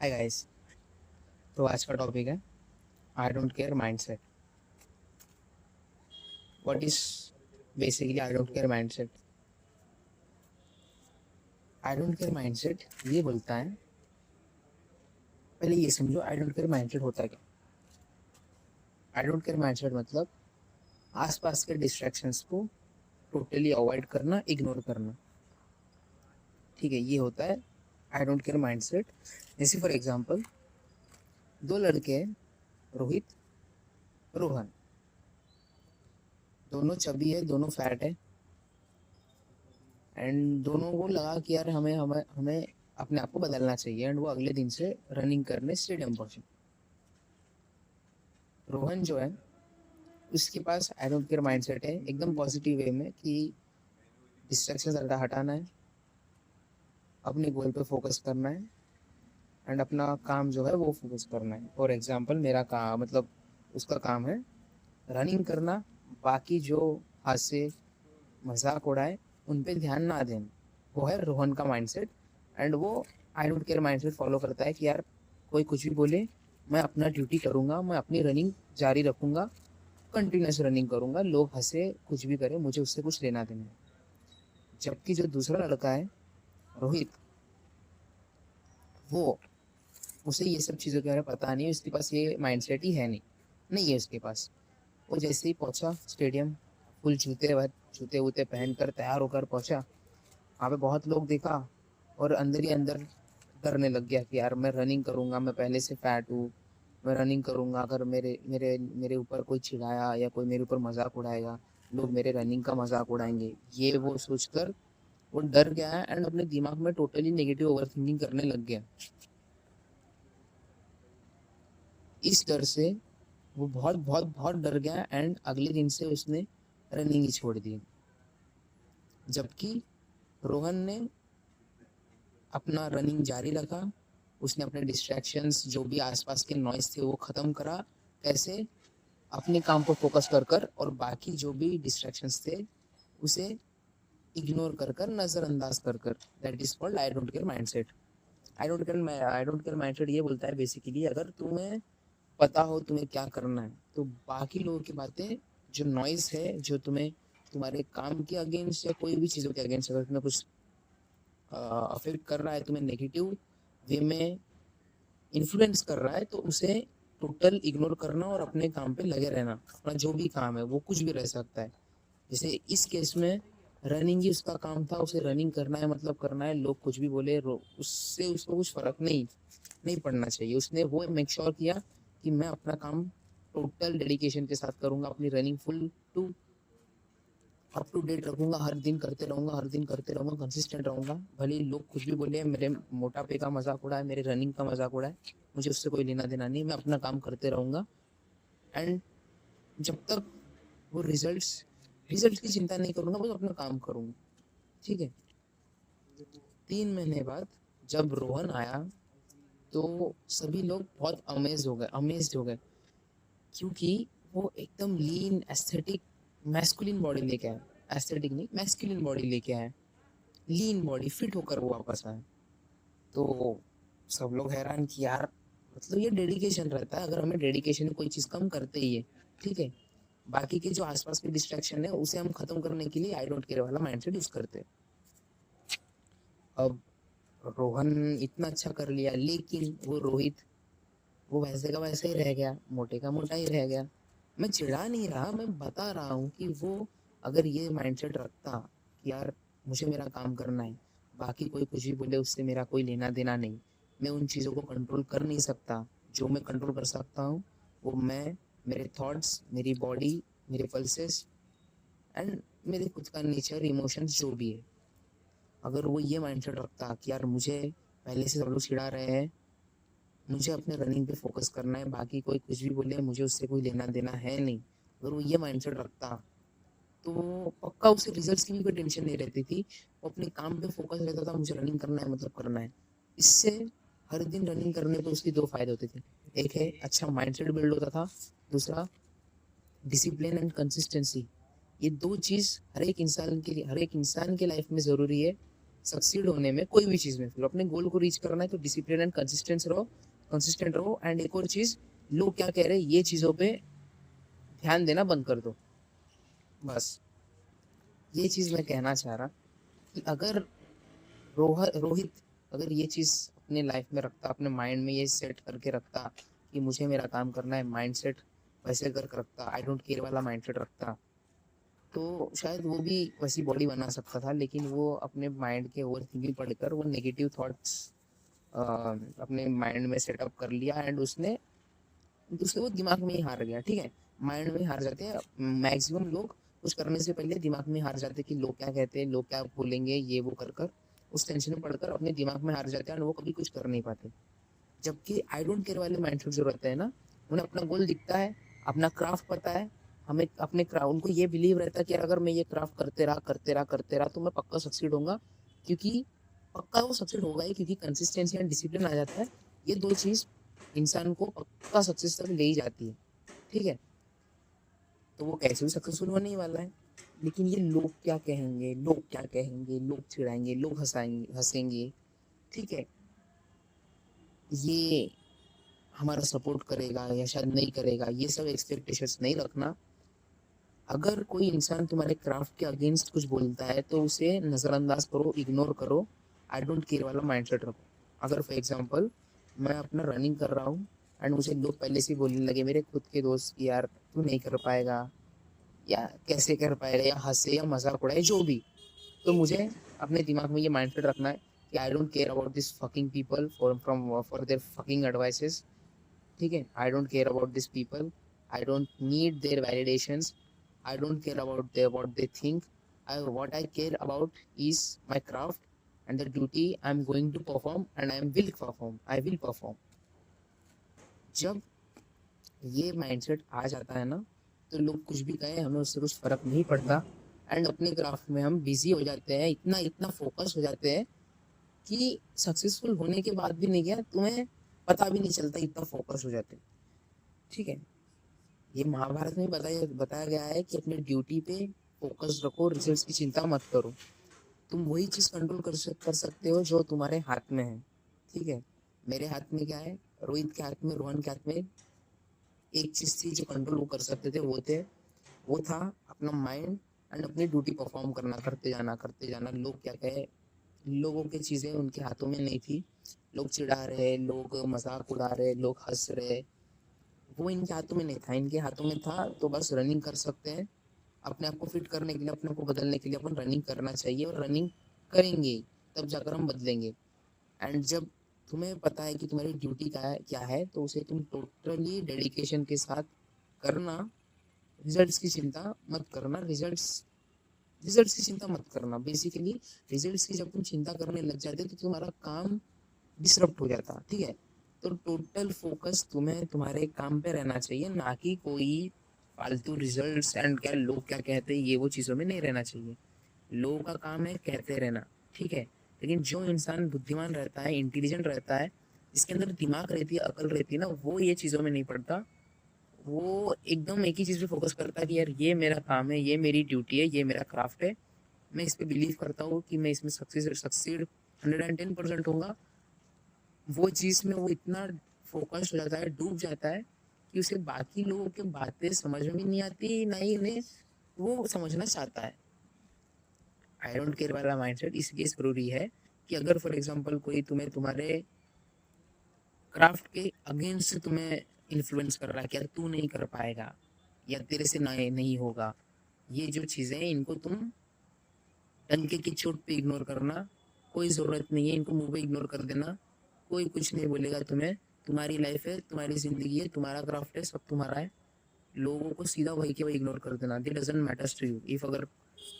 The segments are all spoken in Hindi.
Hi guys. तो आज का टॉपिक है I don't care mindset. What is basically I don't care mindset? I don't care mindset ये बोलता है, पहले ये समझो आई डोंट केयर माइंडसेट होता क्या। आई डोंट केयर माइंडसेट मतलब आसपास के डिस्ट्रैक्शंस को टोटली अवॉइड करना, इग्नोर करना। ठीक है, ये होता है आई डोंट केयर माइंडसेट। जैसे फॉर एग्जांपल, दो लड़के हैं, रोहित, रोहन। दोनों चबी है, दोनों फैट है, एंड दोनों को लगा कि यार हमें हमें हमें अपने आप को बदलना चाहिए, एंड वो अगले दिन से रनिंग करने स्टेडियम पहुंचे। रोहन जो है, उसके पास आई डोंट केयर माइंडसेट है, एकदम पॉजिटिव वे में कि डिस्ट्रैक्शन ज़्यादा हटाना है, अपने गोल पे फोकस करना है, एंड अपना काम जो है वो फोकस करना है। फॉर एग्जांपल मेरा काम मतलब उसका काम है रनिंग करना, बाकी जो हादसे मजाक उड़ाए उन पे ध्यान ना देना। वो है रोहन का माइंडसेट। एंड वो आई डोंट केयर माइंडसेट फॉलो करता है कि यार कोई कुछ भी बोले, मैं अपना ड्यूटी करूंगा, मैं अपनी रनिंग जारी रखूंगा, कंटिन्यूस रनिंग करूंगा, लोग हंसे कुछ भी करे, मुझे उससे कुछ लेना देना है। जबकि जो दूसरा लड़का है, रोहित, वो उसे ये सब चीज़ों के बारे में पता नहीं है, उसके पास ये माइंडसेट ही है नहीं, नहीं है उसके पास। वो जैसे ही पहुंचा स्टेडियम, फुल जूते वूते पहन कर तैयार होकर पहुंचा। वहाँ पे बहुत लोग देखा और अंदर ही अंदर डरने लग गया कि यार मैं रनिंग करूंगा, मैं पहले से फैट हूँ, मैं रनिंग करूंगा, अगर मेरे मेरे मेरे ऊपर कोई चिढ़ाया या कोई मेरे ऊपर मजाक उड़ाएगा, लोग मेरे रनिंग का मजाक उड़ाएंगे, ये वो सोचकर वो डर गया है, एंड अपने दिमाग में टोटली नेगेटिव ओवर थिंकिंग करने लग गया। इस डर से वो बहुत बहुत बहुत डर गया, एंड अगले दिन से उसने रनिंग ही छोड़ दी। जबकि रोहन ने अपना रनिंग जारी रखा, उसने अपने डिस्ट्रैक्शंस जो भी आसपास के नॉइस थे वो ख़त्म करा। कैसे? अपने काम को फोकस कर कर, और बाकी जो भी डिस्ट्रैक्शंस थे उसे इग्नोर कर कर, नज़रअंदाज कर कर। That is called I don't care mindset. I don't care mindset ये बोलता है बेसिकली, अगर तुम्हें पता हो तुम्हें क्या करना है, तो बाकी लोगों की बातें, जो नॉइस है, जो तुम्हें तुम्हारे काम के अगेंस्ट या कोई भी चीज़ों के अगेंस्ट अगर तुम्हें कुछ अफेक्ट कर रहा है, तुम्हें नेगेटिव वे में इन्फ्लुएंस कर रहा है, तो उसे टोटल इग्नोर करना और अपने काम पे लगे रहना। अपना जो भी काम है वो कुछ भी रह सकता है। जैसे इस केस में रनिंग ही उसका काम था, उसे रनिंग करना है मतलब करना है, लोग कुछ भी बोले उससे उसको कुछ फर्क नहीं नहीं पड़ना चाहिए। उसने वो मेक श्योर किया कि मैं अपना काम टोटल डेडिकेशन के साथ करूंगा, अपनी running full to up to date रखूंगा, हर दिन करते रहूंगा, हर दिन करते रहूंगा, कंसिस्टेंट रहूंगा। भले ही लोग कुछ भी बोले, मेरे मोटापे का मजाक उड़ाए, मेरे रनिंग का मजाक उड़ाए, मुझे उससे कोई लेना देना नहीं, मैं अपना काम करते रहूंगा। एंड जब तक वो रिजल्ट की चिंता नहीं करूंगा, बस अपना काम करूंगा। ठीक है। 3 महीने बाद जब रोहन आया, तो सभी लोग बहुत अमेज्ड हो गए, क्योंकि वो एकदम लीन एस्थेटिक मैस्कुलिन बॉडी लेके आया। एस्थेटिक नहीं, मैस्कुलिन बॉडी लेके आया, लीन बॉडी फिट होकर वो वापस आया। तो सब लोग हैरान कि यार, मतलब ये डेडिकेशन रहता है, अगर हमें डेडिकेशन कोई चीज़ कम करते ही है, ठीक है, बाकी के जो आसपास के डिस्ट्रैक्शन है उसे हम खत्म करने के लिए आई डोंट केयर वाला माइंडसेट यूज करते हैं। अब रोहन इतना अच्छा कर लिया, लेकिन वो रोहित, वो वैसे का वैसे ही रह गया, मोटे का मोटा ही रह गया। मैं चिढ़ा नहीं रहा, मैं बता रहा हूँ कि वो अगर ये माइंडसेट रखता कि यार मुझे मेरा काम करना है, बाकी कोई कुछ भी बोले उससे मेरा कोई लेना देना नहीं, मैं उन चीज़ों को कंट्रोल कर नहीं सकता। जो मैं कंट्रोल कर सकता हूँ वो मैं, मेरे थॉट्स, मेरी बॉडी, मेरे पल्सेस, एंड मेरे खुद का नेचर, इमोशंस जो भी है। अगर वो ये माइंडसेट रखता कि यार मुझे पहले से सब लोग चिढ़ा रहे हैं, मुझे अपने रनिंग पे फोकस करना है, बाकी कोई कुछ भी बोले मुझे उससे कोई लेना देना है नहीं, अगर वो ये माइंडसेट रखता, तो पक्का उसे रिजल्ट्स की भी कोई टेंशन नहीं रहती थी। वो अपने काम पे फोकस रहता था, मुझे रनिंग करना है मतलब करना है। इससे हर दिन रनिंग करने पे उसके दो फायदे होते थे। एक है अच्छा माइंडसेट बिल्ड होता था, दूसरा डिसिप्लिन एंड कंसिस्टेंसी। ये दो चीज़ हर एक इंसान के लिए, हर एक इंसान के लाइफ में ज़रूरी है। सक्सीड होने में, कोई भी चीज़ में, फिर अपने गोल को रीच करना है तो डिसिप्लिन एंड कंसिस्टेंट रहो। एंड एक और चीज़, लोग क्या कह रहे हैं ये चीज़ों पे ध्यान देना बंद कर दो। बस ये चीज़ मैं कहना चाह रहा कि अगर रोहित अगर ये चीज़ अपने लाइफ में रखता, अपने माइंड में ये सेट करके रखता कि मुझे मेरा काम करना है, माइंड सेट वैसे करके रखता, आई डोंट केयर वाला माइंड सेट रखता, तो शायद वो भी वैसी बॉडी बना सकता था। लेकिन वो अपने माइंड के ओवर थिंकिंग पढ़कर वो नेगेटिव थॉट्स अपने माइंड में सेटअप कर लिया एंड उसके वो दिमाग में ही हार गया। ठीक है, माइंड में हार जाते हैं मैक्सिमम लोग, कुछ करने से पहले दिमाग में हार जाते हैं कि लोग क्या कहते हैं, लोग क्या बोलेंगे, ये वो कर कर उस टेंशन में पढ़कर अपने दिमाग में हार जाते हैं और वो कभी कुछ कर नहीं पाते। जबकि आई डोंट केयर वाले माइंडसेट जो रहते हैं ना, उन्हें अपना गोल दिखता है, अपना क्राफ्ट पता है, हमें अपने क्राफ्ट, उनको ये बिलीव रहता है कि अगर मैं ये क्राफ्ट करते रहा तो मैं पक्का सक्सीड होगा, क्योंकि पक्का वो सक्सीड होगा ही, क्योंकि कंसिस्टेंसी एंड डिसिप्लिन आ जाता है। ये दो चीज़ इंसान को पक्का सक्सेस तक ले ही जाती है। ठीक है, तो वो कैसे भी सक्सेसफुल होने ही वाला है। लेकिन ये लोग क्या कहेंगे, लोग चिढ़ाएंगे, लोग हंसेंगे, ठीक है, ये हमारा सपोर्ट करेगा या शायद नहीं करेगा, ये सब एक्सपेक्टेशंस नहीं रखना। अगर कोई इंसान तुम्हारे क्राफ्ट के अगेंस्ट कुछ बोलता है तो उसे नज़रअंदाज करो, इग्नोर करो, आई डोंट केयर वाला माइंडसेट रखो। अगर फॉर एग्जांपल मैं अपना रनिंग कर रहा हूँ एंड मुझे लोग पहले से बोलने लगे, मेरे खुद के दोस्त, कि यार तू नहीं कर पाएगा या कैसे कर पाएगा, या हंसे या मजाक उड़ाए जो भी, तो मुझे अपने दिमाग में ये माइंडसेट रखना है कि I don't care about this fucking people for their fucking advices. ठीक है, I don't care about this people, I don't need their validations, I don't care about what they think. What I care about is my craft and the duty I'm going to perform, and I will perform. I will perform. जब ये माइंडसेट आ जाता है ना, तो लोग कुछ भी कहें हमें उससे कुछ फर्क नहीं पड़ता एंड अपने क्राफ्ट में हम बिजी हो जाते हैं, इतना इतना फोकस हो जाते हैं कि सक्सेसफुल होने के बाद भी नहीं, क्या तुम्हें पता भी नहीं चलता, इतना फोकस हो जाते हैं। ठीक है, ये महाभारत में बताया गया है कि अपने ड्यूटी पे फोकस रखो, रिजल्ट्स की चिंता मत करो। तुम वही चीज़ कंट्रोल कर सकते हो जो तुम्हारे हाथ में है। ठीक है, मेरे हाथ में क्या है, रोहित के हाथ में, रोहन के हाथ में एक चीज़ थी जो कंट्रोल वो कर सकते थे, वो था अपना माइंड एंड अपनी ड्यूटी परफॉर्म करना, करते जाना। लोग क्या कहे, लोगों की चीज़ें उनके हाथों में नहीं थी। लोग चिढ़ा रहे, लोग मजाक उड़ा रहे, लोग हंस रहे, वो इनके हाथों में नहीं था। इनके हाथों में था तो बस रनिंग कर सकते हैं, अपने आप को फिट करने के लिए, अपने आप को बदलने के लिए अपन रनिंग करना चाहिए और रनिंग करेंगे तब जाकर हम बदलेंगे। एंड जब तुम्हें पता है कि तुम्हारी ड्यूटी क्या है तो उसे तुम टोटली डेडिकेशन के साथ करना। रिजल्ट्स की चिंता मत करना, रिजल्ट्स की चिंता मत करना। बेसिकली रिजल्ट्स की जब तुम चिंता करने लग जाते तो तुम्हारा काम डिसरप्ट हो जाता। ठीक है, तो टोटल फोकस तुम्हें तुम्हारे काम पे रहना चाहिए, ना कि कोई फालतू रिजल्ट्स एंड क्या लोग क्या कहते हैं ये वो चीज़ों में नहीं रहना चाहिए। लोगों का काम है कहते रहना, ठीक है, लेकिन जो इंसान बुद्धिमान रहता है, इंटेलिजेंट रहता है, जिसके अंदर दिमाग रहती है, अकल रहती है ना, वो ये चीज़ों में नहीं पड़ता। वो एकदम एक ही चीज़ पे फोकस करता है कि यार ये मेरा काम है, ये मेरी ड्यूटी है, ये मेरा क्राफ्ट है, मैं इस पर बिलीव करता हूँ कि मैं इसमें सक्सीड 110% होगा। वो चीज़ में वो इतना फोकस हो जाता है, डूब जाता है कि उसे बाकी लोगों की बातें समझ में नहीं आती, ना ही उन्हें वो समझना चाहता है। आई डोंट केयर वाला माइंडसेट इसलिए ज़रूरी है कि अगर फॉर एग्जांपल कोई तुम्हें तुम्हारे क्राफ्ट के अगेंस्ट तुम्हें इन्फ्लुएंस कर रहा है कि यार तू नहीं कर पाएगा या तेरे से नहीं होगा, ये जो चीज़ें हैं इनको तुम डंके की चोट पे इग्नोर करना, कोई ज़रूरत नहीं है, इनको मुंह पे इग्नोर कर देना। कोई कुछ नहीं बोलेगा तुम्हें, तुम्हारी लाइफ है, तुम्हारी ज़िंदगी है, तुम्हारा क्राफ्ट है, सब तुम्हारा है। लोगों को सीधा वही के वही इग्नोर कर देना, it doesn't matters to you if अगर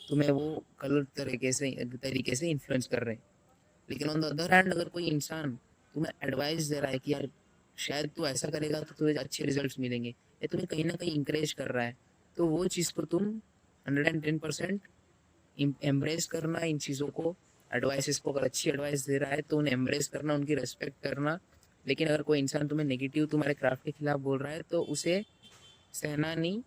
तुम्हें वो गलत तरीके से इन्फ्लुएंस कर रहे हैं। लेकिन ऑन द अदर हैंड अगर कोई इंसान तुम्हें एडवाइस दे रहा है कि यार शायद तू ऐसा करेगा तो तुम्हें अच्छे रिजल्ट्स मिलेंगे, या तुम्हें कहीं ना कहीं इंकरेज कर रहा है, तो वो चीज़ को तुम 110% एम्ब्रेस करना। इन चीज़ों को, एडवाइसेस को, अगर अच्छी एडवाइस दे रहा है तो उन्हें एम्ब्रेस करना, उनकी रेस्पेक्ट करना। लेकिन अगर कोई इंसान तुम्हें नेगेटिव तुम्हारे क्राफ्ट के खिलाफ बोल रहा है तो उसे सहना नहीं,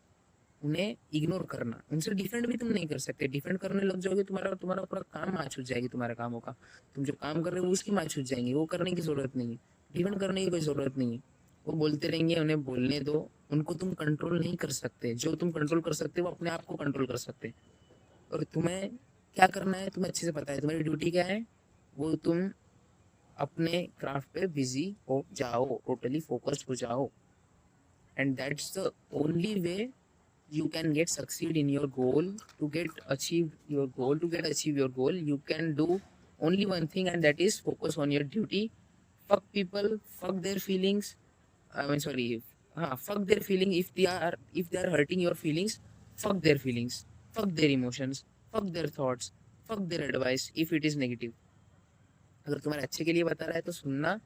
उन्हें इग्नोर करना, उनसे डिफेंड भी तुम नहीं कर सकते। डिफेंड करने लग जाओगे तुम्हारा तुम्हारा पूरा काम मार छूट जाएगी, तुम्हारे कामों का। तुम जो काम कर रहे हो उसकी मार छूट जाएंगी, वो करने की जरूरत नहीं है, डिफेंड करने की कोई जरूरत नहीं है। वो बोलते रहेंगे, उन्हें बोलने दो। उनको तुम कंट्रोल नहीं कर सकते। जो तुम कंट्रोल कर सकते हो वो अपने आप को कंट्रोल कर सकते। और तुम्हें क्या करना है तुम्हें अच्छे से पता है, तुम्हारी ड्यूटी क्या है। वो तुम अपने क्राफ्ट पे बिजी हो जाओ, टोटली फोकस्ड हो जाओ। And that's the only way you can get succeed in your goal. To get achieve your goal, you can do only one thing, and that is focus on your duty. Fuck people, fuck their feelings. I mean, sorry, fuck their feeling. If they are hurting your feelings, fuck their feelings, fuck their emotions, fuck their thoughts, fuck their advice if it is negative. अगर तुम्हारे अच्छे के लिए बता रहा है तो सुनना,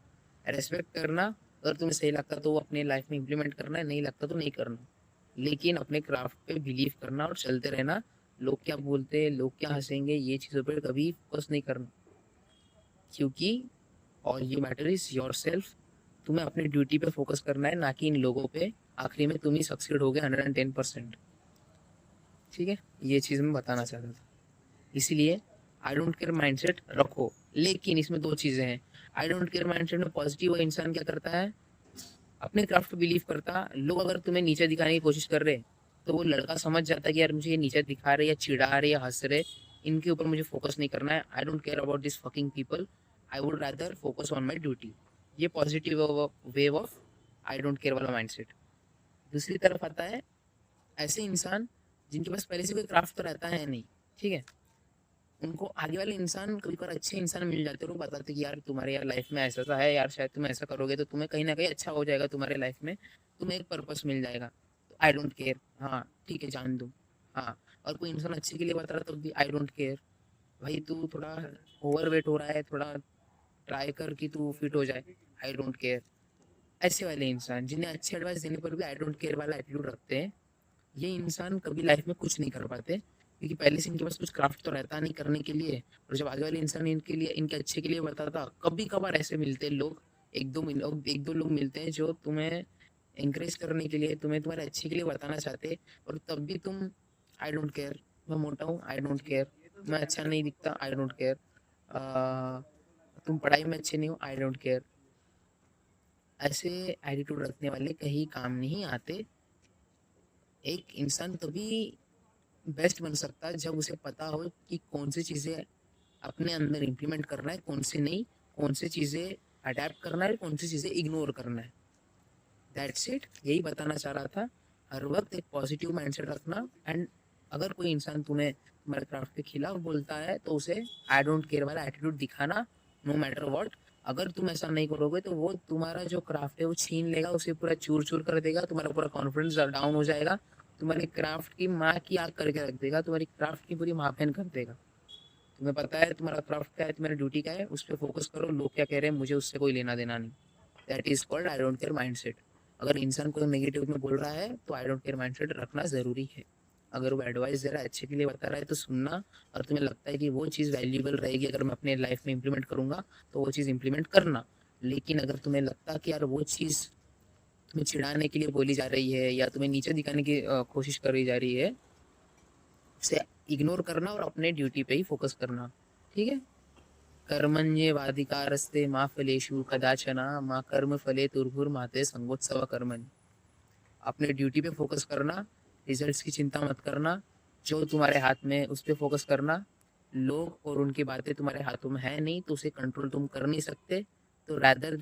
रेस्पेक्ट करना। अगर तुम्हें सही लगता तो वो अपने लाइफ में इम्प्लीमेंट करना है, नहीं लगता तो नहीं करना। लेकिन अपने क्राफ्ट पे बिलीव करना और चलते रहना। लोग क्या बोलते हैं, लोग क्या हंसेंगे, ये चीज़ों पर कभी फोकस नहीं करना, क्योंकि all you matter is your self. तुम्हें अपनी ड्यूटी पे फोकस करना है, ना कि इन लोगों पे। आखिरी में तुम ही सक्सीड हो गए 110%। ठीक है, ये चीज़ मैं बताना चाहता था। इसीलिए आई डोंट केयर माइंडसेट रखो। लेकिन इसमें दो चीज़ें हैं। आई डोंट केयर माइंडसेट में पॉजिटिव इंसान क्या करता है, अपने क्राफ्ट पे बिलीव करता। लोग अगर तुम्हें नीचे दिखाने की कोशिश कर रहे तो वो लड़का समझ जाता है कि यार मुझे ये नीचे दिखा रहे या चिढ़ा रहे या हंस रहे, इनके ऊपर मुझे फोकस नहीं करना है। I don't care about this fucking people, I would rather focus on my duty. ये positive way of I don't care वाला माइंडसेट। दूसरी तरफ आता है ऐसे इंसान जिनके पास पहले से कोई क्राफ्ट तो रहता है नहीं। ठीक है, उनको आगे वाले इंसान कभी कभार अच्छे इंसान मिल जाते हैं, वो बताते कि यार तुम्हारे यार लाइफ में ऐसा सा है यार, शायद तुम ऐसा करोगे तो तुम्हें कहीं ना कहीं अच्छा हो जाएगा, तुम्हारे लाइफ में तुम्हें एक पर्पस मिल जाएगा। तो आई डोंट केयर, हाँ ठीक है जान दूँ। हाँ, और कोई इंसान अच्छे के लिए बता रहा तो भी आई डोंट केयर। भाई तू थोड़ा ओवर वेट हो रहा है, थोड़ा ट्राई कर कि तू फिट हो जाए, आई डोंट केयर। ऐसे वाले इंसान जिन्हें अच्छे एडवाइस देने पर भी आई डोंट केयर वाला एटीट्यूड रखते हैं, ये इंसान कभी लाइफ में कुछ नहीं कर पाते, क्योंकि पहले से इनके पास कुछ क्राफ्ट तो रहता नहीं करने के लिए। और जब आगे वाले इंसान इनके लिए इनके अच्छे के लिए बताता, कभी कभार ऐसे मिलते हैं लोग, एक दो लोग मिलते हैं जो तुम्हें encourage करने के लिए, तुम्हें तुम्हारे अच्छे के लिए बताना चाहते, और तब भी तुम आई डोंट केयर, मैं मोटा हूँ आई डोंट केयर, मैं अच्छा नहीं दिखता आई डोंट केयर, तुम पढ़ाई में अच्छे नहीं हो आई डोंट केयर। ऐसे एटीट्यूड रखने वाले कहीं काम नहीं आते। एक इंसान तभी बेस्ट बन सकता है जब उसे पता हो कि कौन सी चीज़ें अपने अंदर इम्प्लीमेंट करना है, कौन सी नहीं, कौन सी चीज़ें अडेप्ट करना है, कौन सी चीज़ें इग्नोर करना है। दैट्स इट, यही बताना चाह रहा था। हर वक्त एक पॉजिटिव माइंडसेट रखना। एंड अगर कोई इंसान तुम्हें तुम्हारे क्राफ्ट के खिलाफ बोलता है तो उसे आई डोंट केयर वाला एटीट्यूड दिखाना, नो मैटर व्हाट। अगर तुम ऐसा नहीं करोगे तो वो तुम्हारा जो क्राफ्ट है वो छीन लेगा, उसे पूरा चूर चूर कर देगा, तुम्हारा पूरा कॉन्फिडेंस डाउन हो जाएगा, तुम्हारे क्राफ्ट की माँ की आग करके रख देगा, तुम्हारी क्राफ्ट की पूरी माँ बहन कर देगा। तुम्हें पता है तुम्हारा क्राफ्ट क्या है, तुम्हारी ड्यूटी क्या है, उस पर फोकस करो। लोग क्या कह रहे हैं मुझे उससे कोई लेना देना नहीं। That is called I don't care mindset. अगर इंसान कोई नेगेटिव में बोल रहा है तो आई डोंट केयर माइंडसेट रखना जरूरी है। अगर वो एडवाइस दे रहा है, अच्छे के लिए बता रहा है तो सुनना। और तुम्हें लगता है कि वो चीज़ वैल्यूबल रहेगी अगर मैं अपने लाइफ में इंप्लीमेंट करूंगा, तो वो चीज़ इंप्लीमेंट करना। लेकिन अगर तुम्हें लगता कि यार वो चीज़ तुम्हें चिढ़ाने के लिए बोली जा रही है या तुम्हें नीचे दिखाने की कोशिश करी जा रही है, उसे इग्नोर करना और अपने ड्यूटी पे ही फोकस करना। ठीक है, कर्मण्येवाधिकारस्ते मा फलेषु कदाचन मा कर्म फले तुर्भुर्माते संगोत्सव कर्मणि। अपने ड्यूटी पे फोकस करना, रिजल्ट्स की चिंता मत करना, जो तुम्हारे हाथ में उस पर फोकस करना। लोग और उनकी बातें तुम्हारे हाथों में है नहीं, तो उसे कंट्रोल तुम कर नहीं सकते। तो रैदर देन